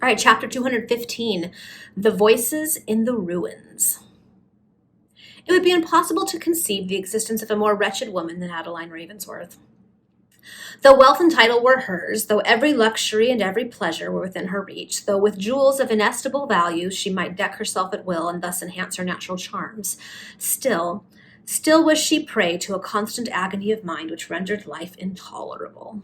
All right, chapter 215, The Voices in the Ruins. It would be impossible to conceive the existence of a more wretched woman than Adeline Ravensworth. Though wealth and title were hers, though every luxury and every pleasure were within her reach, though with jewels of inestimable value she might deck herself at will and thus enhance her natural charms, still was she prey to a constant agony of mind which rendered life intolerable.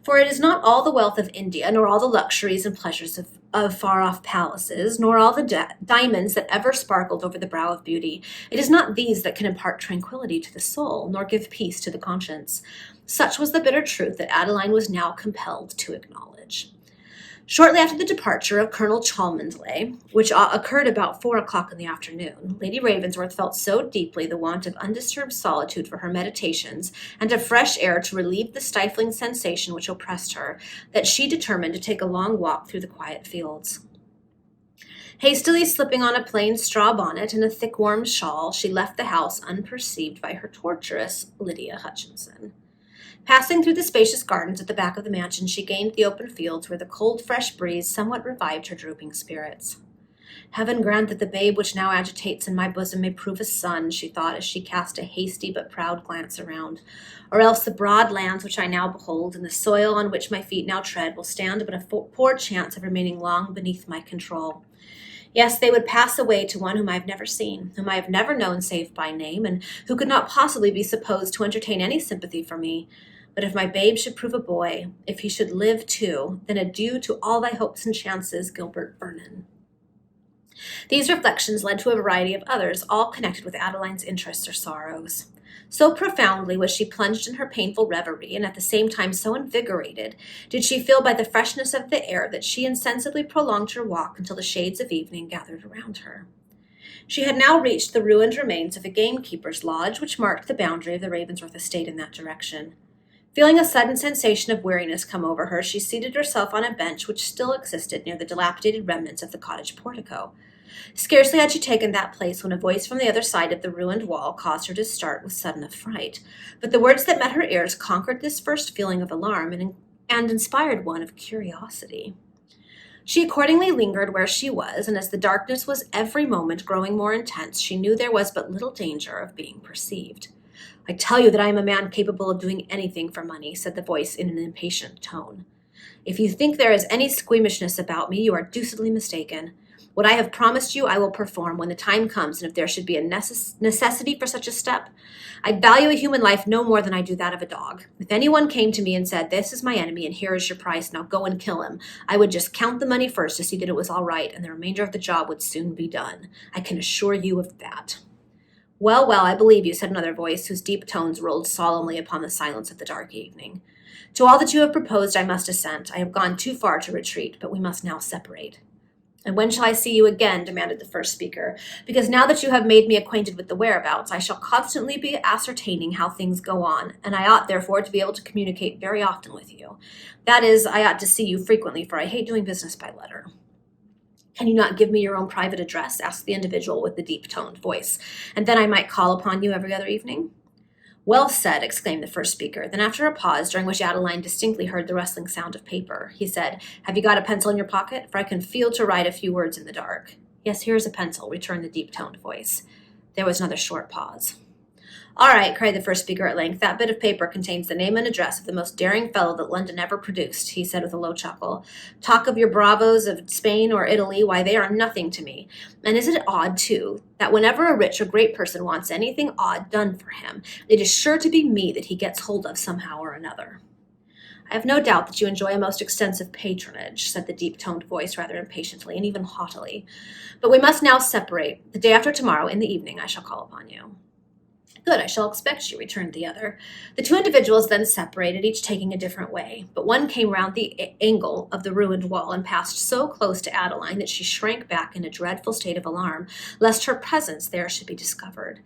For it is not all the wealth of India, nor all the luxuries and pleasures of far-off palaces, nor all the diamonds that ever sparkled over the brow of beauty. It is not these that can impart tranquillity to the soul, nor give peace to the conscience. Such was the bitter truth that Adeline was now compelled to acknowledge. Shortly after the departure of Colonel Cholmondeley, which occurred about 4 o'clock in the afternoon, Lady Ravensworth felt so deeply the want of undisturbed solitude for her meditations and of fresh air to relieve the stifling sensation which oppressed her, that she determined to take a long walk through the quiet fields. Hastily slipping on a plain straw bonnet and a thick warm shawl, she left the house unperceived by her torturess, Lydia Hutchinson. Passing through the spacious gardens at the back of the mansion, she gained the open fields where the cold, fresh breeze somewhat revived her drooping spirits. Heaven grant that the babe which now agitates in my bosom may prove a son, she thought as she cast a hasty but proud glance around, or else the broad lands which I now behold and the soil on which my feet now tread will stand but a poor chance of remaining long beneath my control. Yes, they would pass away to one whom I have never seen, whom I have never known save by name, and who could not possibly be supposed to entertain any sympathy for me. But if my babe should prove a boy, if he should live too, then adieu to all thy hopes and chances, Gilbert Vernon. These reflections led to a variety of others, all connected with Adeline's interests or sorrows. So profoundly was she plunged in her painful reverie, and at the same time so invigorated did she feel by the freshness of the air that she insensibly prolonged her walk until the shades of evening gathered around her. She had now reached the ruined remains of a gamekeeper's lodge, which marked the boundary of the Ravensworth estate in that direction. Feeling a sudden sensation of weariness come over her, she seated herself on a bench which still existed near the dilapidated remnants of the cottage portico. Scarcely had she taken that place when a voice from the other side of the ruined wall caused her to start with sudden affright. But the words that met her ears conquered this first feeling of alarm and inspired one of curiosity. She accordingly lingered where she was, and as the darkness was every moment growing more intense, she knew there was but little danger of being perceived. I tell you that I am a man capable of doing anything for money, said the voice in an impatient tone. If you think there is any squeamishness about me, you are deucedly mistaken. What I have promised you I will perform when the time comes, and if there should be a necessity for such a step, I value a human life no more than I do that of a dog. If anyone came to me and said, this is my enemy and here is your price, now go and kill him, I would just count the money first to see that it was all right, and the remainder of the job would soon be done. I can assure you of that. Well, I believe you, said another voice, whose deep tones rolled solemnly upon the silence of the dark evening. To all that you have proposed I must assent. I have gone too far to retreat, but we must now separate. And when shall I see you again? Demanded the first speaker. Because now that you have made me acquainted with the whereabouts, I shall constantly be ascertaining how things go on, and I ought therefore to be able to communicate very often with you. That is, I ought to see you frequently, for I hate doing business by letter. Can you not give me your own private address? Asked the individual with the deep-toned voice, and then I might call upon you every other evening. Well said, exclaimed the first speaker. Then after a pause, during which Adeline distinctly heard the rustling sound of paper, he said, Have you got a pencil in your pocket? For I can feel to write a few words in the dark. Yes, here is a pencil, returned the deep-toned voice. There was another short pause. All right, cried the first speaker at length, that bit of paper contains the name and address of the most daring fellow that London ever produced, he said with a low chuckle. Talk of your bravos of Spain or Italy, why, they are nothing to me. And isn't it odd, too, that whenever a rich or great person wants anything odd done for him, it is sure to be me that he gets hold of somehow or another. I have no doubt that you enjoy a most extensive patronage, said the deep-toned voice rather impatiently and even haughtily. But we must now separate. The day after tomorrow, in the evening, I shall call upon you. Good, I shall expect you, returned the other. The two individuals then separated, each taking a different way, but one came round the angle of the ruined wall and passed so close to Adeline that she shrank back in a dreadful state of alarm, lest her presence there should be discovered.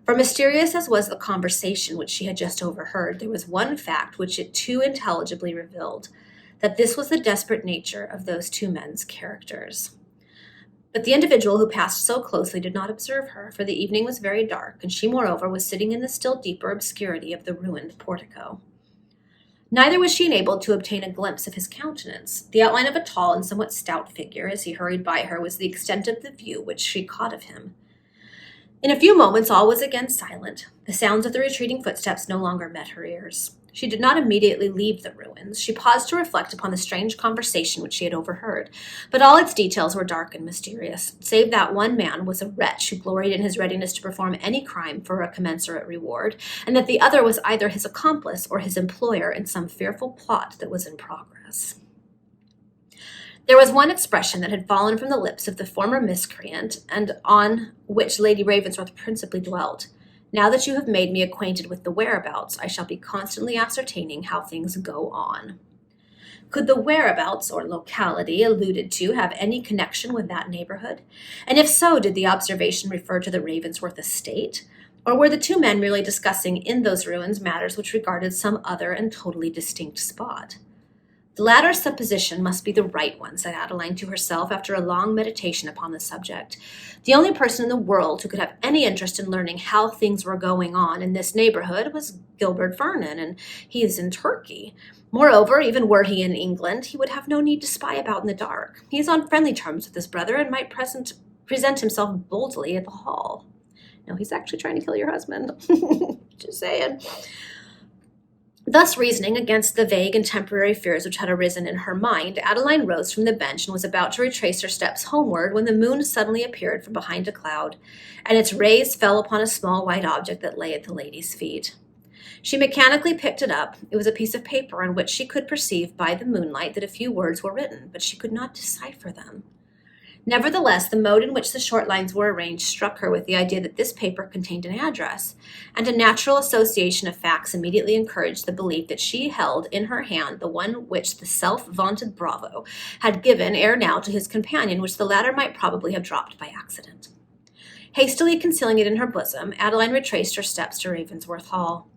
For mysterious as was the conversation which she had just overheard, there was one fact which it too intelligibly revealed, that this was the desperate nature of those two men's characters. But the individual who passed so closely did not observe her, for the evening was very dark, and she, moreover, was sitting in the still deeper obscurity of the ruined portico. Neither was she enabled to obtain a glimpse of his countenance. The outline of a tall and somewhat stout figure as he hurried by her was the extent of the view which she caught of him. In a few moments all was again silent. The sounds of the retreating footsteps no longer met her ears. She did not immediately leave the ruins. She paused to reflect upon the strange conversation which she had overheard, but all its details were dark and mysterious, save that one man was a wretch who gloried in his readiness to perform any crime for a commensurate reward, and that the other was either his accomplice or his employer in some fearful plot that was in progress. There was one expression that had fallen from the lips of the former miscreant, and on which Lady Ravensworth principally dwelt. Now that you have made me acquainted with the whereabouts, I shall be constantly ascertaining how things go on. Could the whereabouts or locality alluded to have any connection with that neighborhood? And if so, did the observation refer to the Ravensworth estate? Or were the two men merely discussing in those ruins matters which regarded some other and totally distinct spot? The latter supposition must be the right one, said Adeline to herself after a long meditation upon the subject. The only person in the world who could have any interest in learning how things were going on in this neighborhood was Gilbert Vernon, and he is in Turkey. Moreover, even were he in England, he would have no need to spy about in the dark. He is on friendly terms with his brother and might present himself boldly at the Hall. No, he's actually trying to kill your husband. Just saying. Thus reasoning against the vague and temporary fears which had arisen in her mind, Adeline rose from the bench and was about to retrace her steps homeward when the moon suddenly appeared from behind a cloud, and its rays fell upon a small white object that lay at the lady's feet. She mechanically picked it up. It was a piece of paper on which she could perceive by the moonlight that a few words were written, but she could not decipher them. Nevertheless, the mode in which the short lines were arranged struck her with the idea that this paper contained an address, and a natural association of facts immediately encouraged the belief that she held in her hand the one which the self-vaunted bravo had given ere now to his companion, which the latter might probably have dropped by accident. Hastily concealing it in her bosom, Adeline retraced her steps to Ravensworth Hall.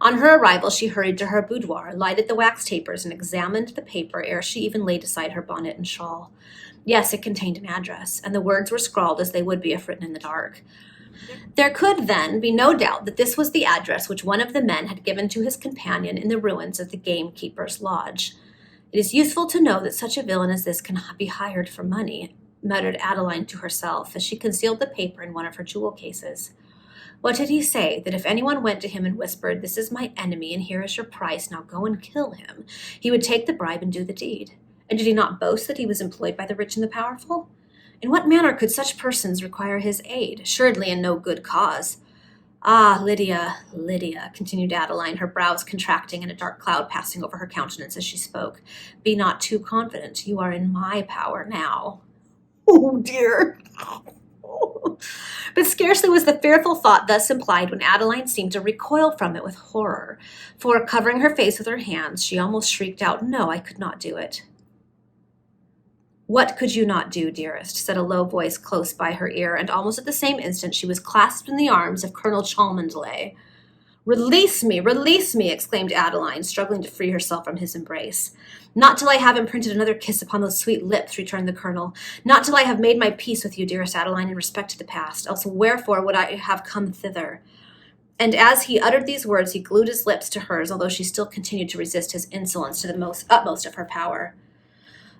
On her arrival, she hurried to her boudoir, lighted the wax tapers, and examined the paper ere she even laid aside her bonnet and shawl. Yes, it contained an address, and the words were scrawled as they would be if written in the dark. There could, then, be no doubt that this was the address which one of the men had given to his companion in the ruins of the gamekeeper's lodge. It is useful to know that such a villain as this cannot be hired for money, muttered Adeline to herself as she concealed the paper in one of her jewel cases. What did he say? That if anyone went to him and whispered, "This is my enemy, and here is your price, now go and kill him," he would take the bribe and do the deed? And did he not boast that he was employed by the rich and the powerful? In what manner could such persons require his aid? Assuredly in no good cause. Ah, Lydia, Lydia, continued Adeline, her brows contracting and a dark cloud passing over her countenance as she spoke. Be not too confident. You are in my power now. Oh, dear. But scarcely was the fearful thought thus implied when Adeline seemed to recoil from it with horror, for, covering her face with her hands, she almost shrieked out, "No, I could not do it." "What could you not do, dearest?" said a low voice close by her ear, and almost at the same instant she was clasped in the arms of Colonel Cholmondeley. Release me!" exclaimed Adeline, struggling to free herself from his embrace. "Not till I have imprinted another kiss upon those sweet lips," returned the colonel. "Not till I have made my peace with you, dearest Adeline, in respect to the past, else wherefore would I have come thither?" And as he uttered these words, he glued his lips to hers, although she still continued to resist his insolence to the utmost of her power.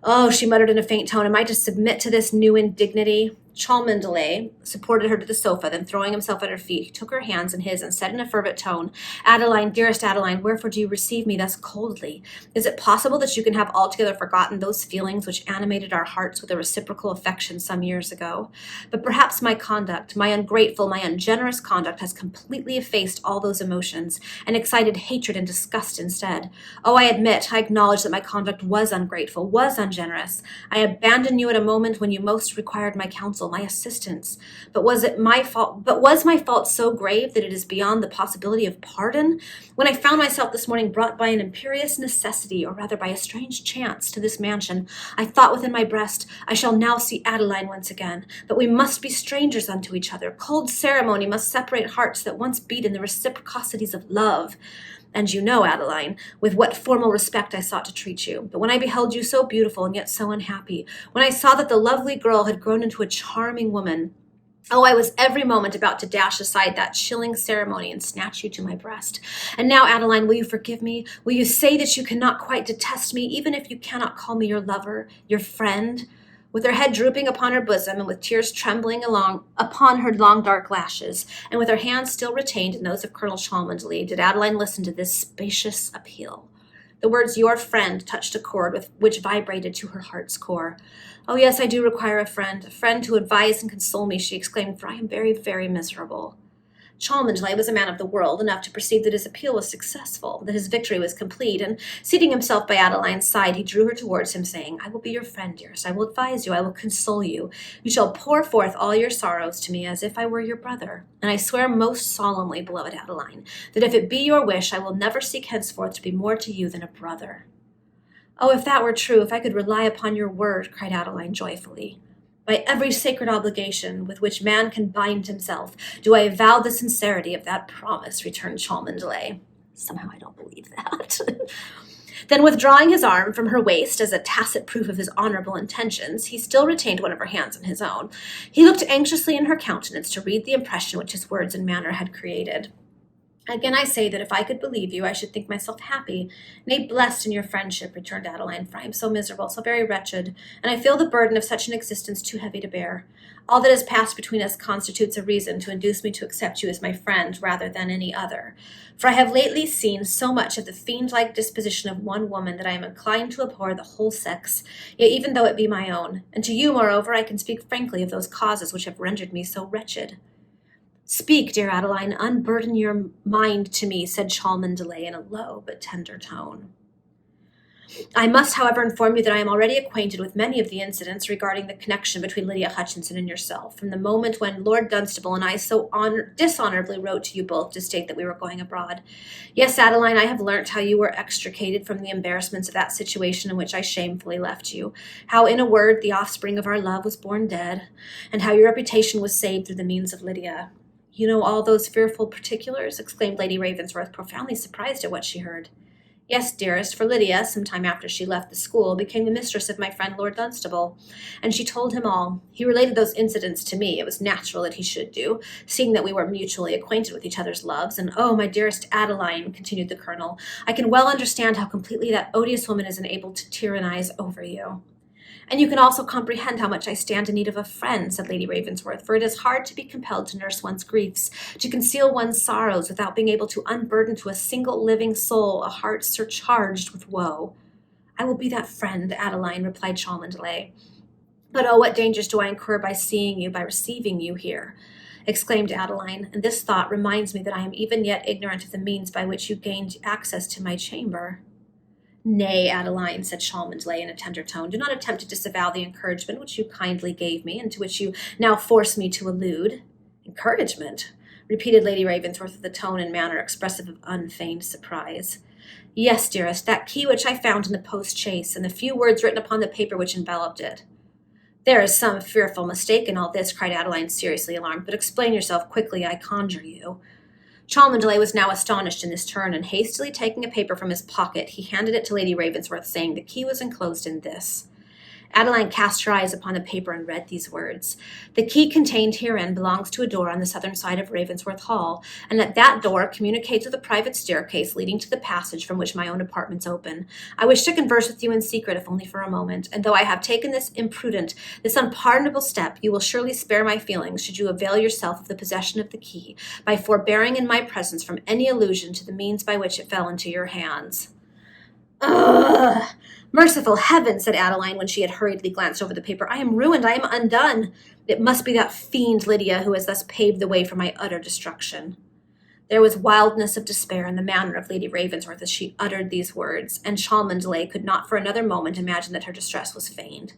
"Oh," she muttered in a faint tone, "am I to submit to this new indignity?" Cholmondeley supported her to the sofa, then throwing himself at her feet, he took her hands in his and said in a fervent tone, "Adeline, dearest Adeline, wherefore do you receive me thus coldly? Is it possible that you can have altogether forgotten those feelings which animated our hearts with a reciprocal affection some years ago? But perhaps my conduct, my ungrateful, my ungenerous conduct has completely effaced all those emotions and excited hatred and disgust instead. Oh, I acknowledge that my conduct was ungrateful, was ungenerous. I abandoned you at a moment when you most required my counsel, my assistance. But was my fault so grave that it is beyond the possibility of pardon? When I found myself this morning brought by an imperious necessity, or rather by a strange chance, to this mansion, I thought within my breast, I shall now see Adeline once again, but we must be strangers unto each other. Cold ceremony must separate hearts that once beat in the reciprocities of love. And you know, Adeline, with what formal respect I sought to treat you. But when I beheld you so beautiful and yet so unhappy, when I saw that the lovely girl had grown into a charming woman, Oh, I was every moment about to dash aside that chilling ceremony and snatch you to my breast. And now, Adeline, will you forgive me? Will you say that you cannot quite detest me, even if you cannot call me your lover, your friend? With her head drooping upon her bosom, and with tears trembling along upon her long dark lashes, and with her hands still retained in those of Colonel Cholmondeley, did Adeline listen to this spacious appeal. The words "your friend" touched a chord which vibrated to her heart's core. "Oh, yes, I do require a friend to advise and console me," she exclaimed, "for I am very, very miserable." Cholmondeley was a man of the world, enough to perceive that his appeal was successful, that his victory was complete, and seating himself by Adeline's side, he drew her towards him, saying, "I will be your friend, dearest. I will advise you. I will console you. You shall pour forth all your sorrows to me as if I were your brother. And I swear most solemnly, beloved Adeline, that if it be your wish, I will never seek henceforth to be more to you than a brother." "Oh, if that were true, if I could rely upon your word," cried Adeline joyfully. "By every sacred obligation with which man can bind himself, do I avow the sincerity of that promise," returned Cholmondeley. Somehow I don't believe that. Then, withdrawing his arm from her waist as a tacit proof of his honorable intentions, he still retained one of her hands in his own. He looked anxiously in her countenance to read the impression which his words and manner had created. "Again I say that if I could believe you, I should think myself happy, nay, blessed in your friendship," returned Adeline, "for I am so miserable, so very wretched, and I feel the burden of such an existence too heavy to bear. All that has passed between us constitutes a reason to induce me to accept you as my friend rather than any other. For I have lately seen so much of the fiend-like disposition of one woman that I am inclined to abhor the whole sex, yet even though it be my own. And to you, moreover, I can speak frankly of those causes which have rendered me so wretched." "Speak, dear Adeline, unburden your mind to me," said Cholmondeley in a low but tender tone. "I must, however, inform you that I am already acquainted with many of the incidents regarding the connection between Lydia Hutchinson and yourself, from the moment when Lord Dunstable and I so dishonorably wrote to you both to state that we were going abroad. Yes, Adeline, I have learnt how you were extricated from the embarrassments of that situation in which I shamefully left you, how, in a word, the offspring of our love was born dead, and how your reputation was saved through the means of Lydia." "You know all those fearful particulars?" exclaimed Lady Ravensworth, profoundly surprised at what she heard. "Yes, dearest, for Lydia, some time after she left the school, became the mistress of my friend Lord Dunstable, and she told him all. He related those incidents to me. It was natural that he should do, seeing that we were mutually acquainted with each other's loves. And oh, my dearest Adeline," continued the colonel, "I can well understand how completely that odious woman is enabled to tyrannize over you." "And you can also comprehend how much I stand in need of a friend," said Lady Ravensworth, "for it is hard to be compelled to nurse one's griefs, to conceal one's sorrows, without being able to unburden to a single living soul a heart surcharged with woe." "I will be that friend, Adeline," replied Cholmondeley. "But oh, what dangers do I incur by seeing you, by receiving you here!" exclaimed Adeline, "and this thought reminds me that I am even yet ignorant of the means by which you gained access to my chamber." "Nay, Adeline," said Cholmondeley in a tender tone, "do not attempt to disavow the encouragement which you kindly gave me, and to which you now force me to allude." "Encouragement?" repeated Lady Ravensworth with a tone and manner expressive of unfeigned surprise. "Yes, dearest, that key which I found in the post-chaise, and the few words written upon the paper which enveloped it." "There is some fearful mistake in all this," cried Adeline, seriously alarmed, "but explain yourself quickly, I conjure you." Cholmondeley was now astonished in this turn, and hastily taking a paper from his pocket, he handed it to Lady Ravensworth, saying the key was enclosed in this. Adeline cast her eyes upon the paper and read these words: "The key contained herein belongs to a door on the southern side of Ravensworth Hall, and that door communicates with a private staircase leading to the passage from which my own apartments open. I wish to converse with you in secret, if only for a moment, and though I have taken this imprudent, this unpardonable step, you will surely spare my feelings should you avail yourself of the possession of the key, by forbearing in my presence from any allusion to the means by which it fell into your hands." "Ugh! Merciful heaven," said Adeline, when she had hurriedly glanced over the paper. "I am ruined, I am undone. It must be that fiend Lydia who has thus paved the way for my utter destruction." There was wildness of despair in the manner of Lady Ravensworth as she uttered these words, and Cholmondeley could not for another moment imagine that her distress was feigned.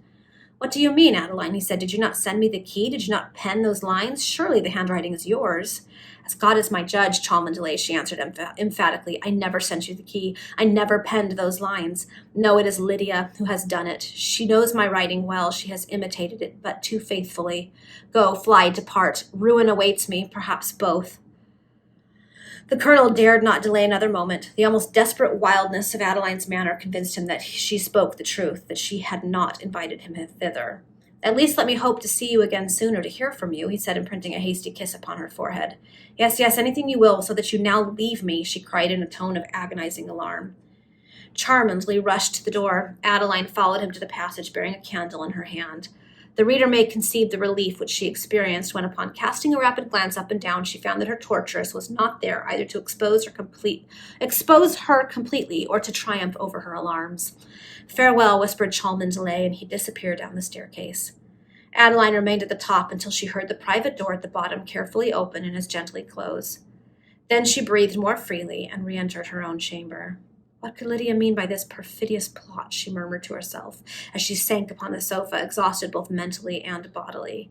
"What do you mean, Adeline?" he said. "Did you not send me the key? Did you not pen those lines? Surely the handwriting is yours." "As God is my judge, Cholmondeley," she answered emphatically, "I never sent you the key. I never penned those lines. No, it is Lydia who has done it. She knows my writing well. She has imitated it but too faithfully. Go, fly, depart. Ruin awaits me, perhaps both." The colonel dared not delay another moment. The almost desperate wildness of Adeline's manner convinced him that she spoke the truth, that she had not invited him thither. At least let me hope to see you again soon or to hear from you, he said, imprinting a hasty kiss upon her forehead. Yes, yes, anything you will, so that you now leave me, she cried in a tone of agonizing alarm. Charmondly rushed to the door. Adeline followed him to the passage, bearing a candle in her hand. The reader may conceive the relief which she experienced when, upon casting a rapid glance up and down, she found that her torturess was not there either to expose her completely or to triumph over her alarms. Farewell, whispered Cholmondeley, and he disappeared down the staircase. Adeline remained at the top until she heard the private door at the bottom carefully open and as gently close. Then she breathed more freely and re-entered her own chamber. What could Lydia mean by this perfidious plot, she murmured to herself, as she sank upon the sofa, exhausted both mentally and bodily.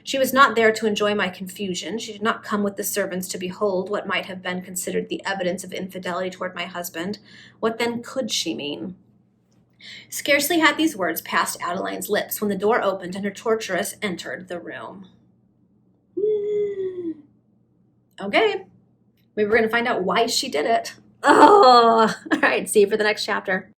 She was not there to enjoy my confusion. She did not come with the servants to behold what might have been considered the evidence of infidelity toward my husband. What then could she mean? Scarcely had these words passed Adeline's lips when the door opened and her torturess entered the room. Okay, maybe we're going to find out why she did it. Oh, all right. See you for the next chapter.